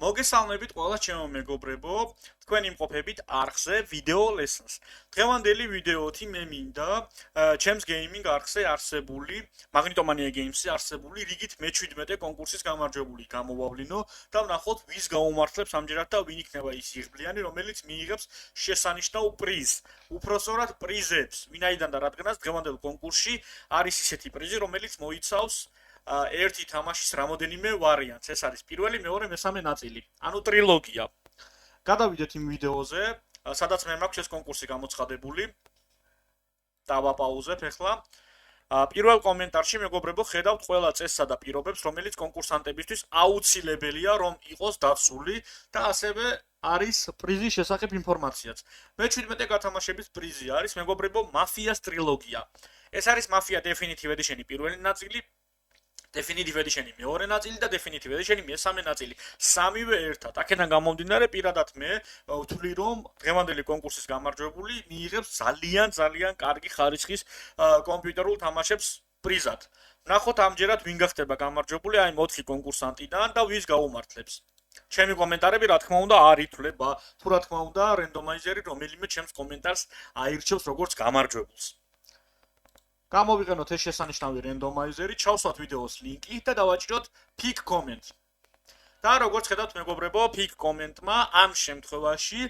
მოგესალმებით ყველა ჩემო მეგობრებო, თქვენ იმყოფებით არხზე Video Lessons. დღევანდელი ვიდეოთი მე მინდა ჩემს gaming არხზე არსებული Magnetomanია Games-ი არსებული რიგით მე-17 კონკურსის გამარჯვებული გამოვავლინო და ვნახოთ ვის გაუმართლებს ამჯერად და ვინ იქნება ის იღბლიანი, რომელიც მიიღებს შესანიშნავ პრიზს. უпроსორად პრიზებს, ვინაიდან და რადგანაც დღევანდელ კონკურსში არის ისეთი პრიზი, რომელიც მოიცავს ერთი თამაშის რამოდენიმე ვარიანტს. ეს არის პირველი, მეორე, მესამე ნაწილი. ანუ ტრილოგია. გადავიდეთ იმ ვიდეოზე, სადაც მე მაქვს ეს კონკურსი გამოცხადებული. დავაპაუზებ ახლა. პირველ კომენტარში მეგობრებო ხედავთ ყველა წესსა და პირობებს, რომელიც კონკურსანტებისთვის აუცილებელია, რომ იყოს დაცული და ასევე არის პრიზის შესახებ ინფორმაციაც. მე-17 გათამაშების პრიზი არის მეგობრებო მაფიას ტრილოგია. ეს არის მაფია Definitive Edition-ი პირველი ნაწილი. Definitive Edition-ი მეორე ნაწილი და Definitive Edition-ი მესამე ნაწილი. სამივე ერთად. აქედან გამომდინარე, პირადად მე ვთვლი, რომ დღევანდელი კონკურსის გამარჯვებული მიიღებს ძალიან კარგი ხარისხის კომპიუტერულ თამაშებს პრიზად. ნახოთ ამჯერად ვინ გახდება გამარჯვებული აი 4 კონკურსანტიდან და ვის გაუმართლებს. ჩემი კომენტარები რა თქმა უნდა არ ითვლება, თუ რა თქმა უნდა რენდომაიზერი რომელიმე ჩემს კომენტარს აირჩევს როგორც გამარჯვებულს. გამოვიყენოთ ეს შესანიშნავი რენდომაიზერი, ჩავსვათ ვიდეოს ლინკი და დავაჭიროთ pick comment. და როგორც ხედავთ მეგობრებო, pick comment-მა ამ შემთხვევაში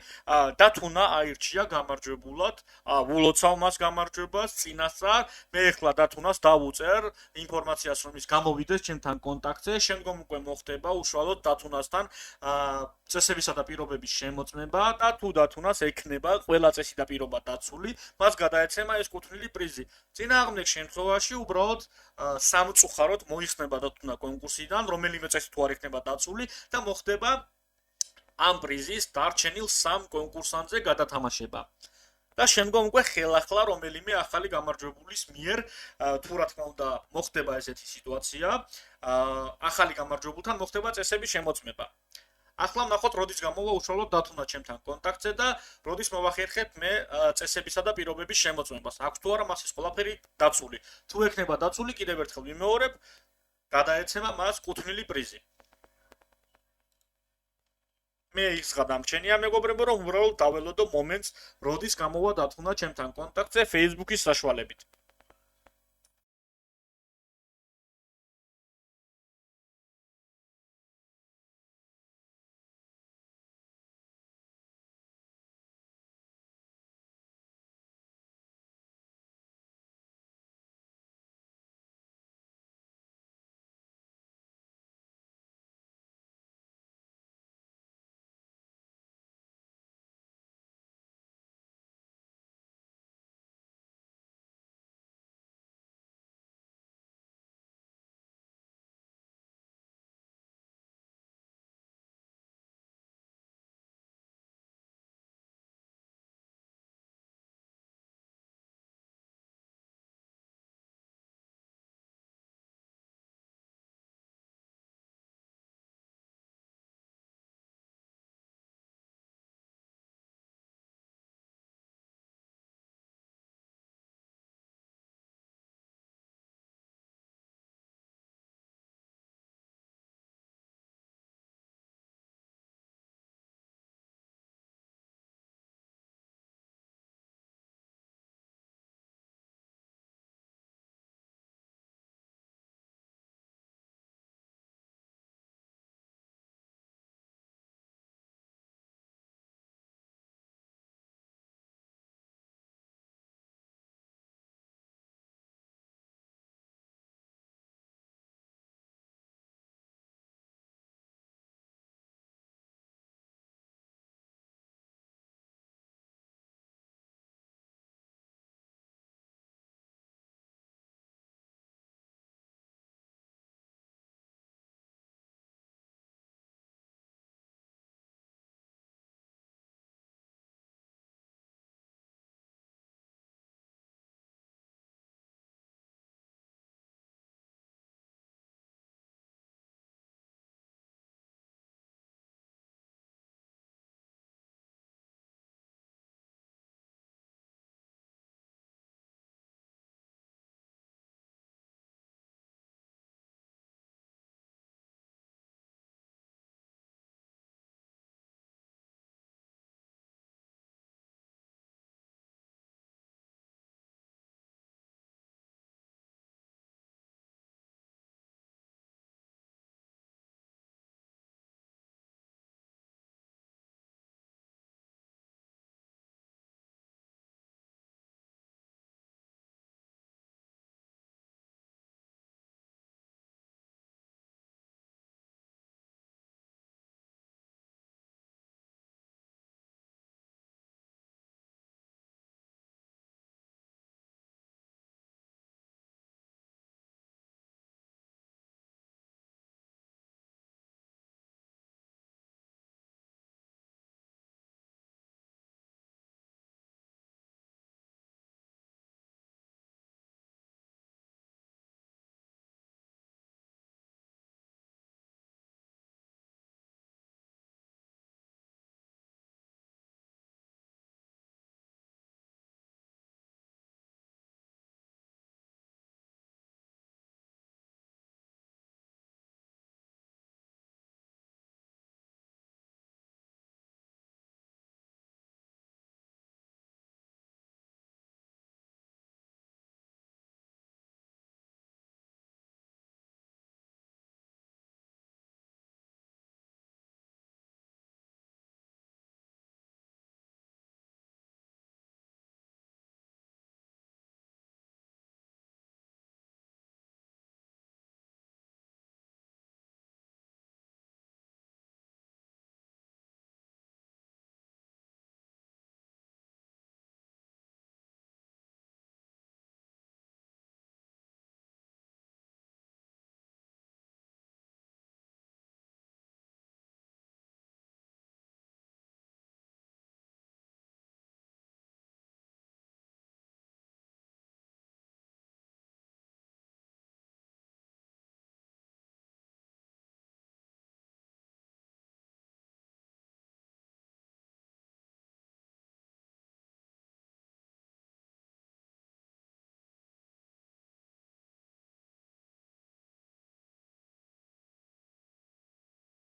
დათუნა აირჩია გამარჯვებულად, ულოცავ მას გამარჯვებას წინასწარ, მე ახლა დათუნას დავუწერ ინფორმაციას რომ ის გამოვიდეს ჩემთან კონტაქტზე, შემდგომ უკვე მოხდება უშუალოდ დათუნასთან წესებისა და პირობების შემოწმება და თუ დათუნას ექნება ყველა წესი და პირობა დაცული, მას გადაეცემა ეს კუთვნილი პრიზი. წინააღმდეგ შემთხვევაში უბრალოდ სამწუხაროდ მოიხსნება დათუნა კონკურსიდან, რომელიმე წესი თუ არ იქნება დაცული და მოხდება ამ პრიზის დარჩენილ 3 კონკურსანტზე გადათამაშება. და შემდგომ უკვე ხელახლა რომელიმე ახალი გამარჯვებულის მიერ თუ რა თქმა უნდა მოხდება ესეთი სიტუაცია, ახალი გამარჯვებულთან მოხდება წესების შემოწმება. ახლა ვნახოთ როდის გამოვა უშუალოდ დათუნა ჩემთან კონტაქტზე და როდის მოვახერხებ მე წესებისა და პირობების შემოწმებას. აქვს თუ არა მას ეს ყველაფერი დაცული. თუ ექნება დაცული, კიდევ ერთხელ ვიმეორებ, გადაეცემა მას კუთვნილი პრიზი. მე ის გადამჩენია მეგობრებო, რომ უბრალოდ დაველოდო მომენტს, როდის გამოვა დათუნა ჩემთან კონტაქტზე Facebook-ის საშუალებით.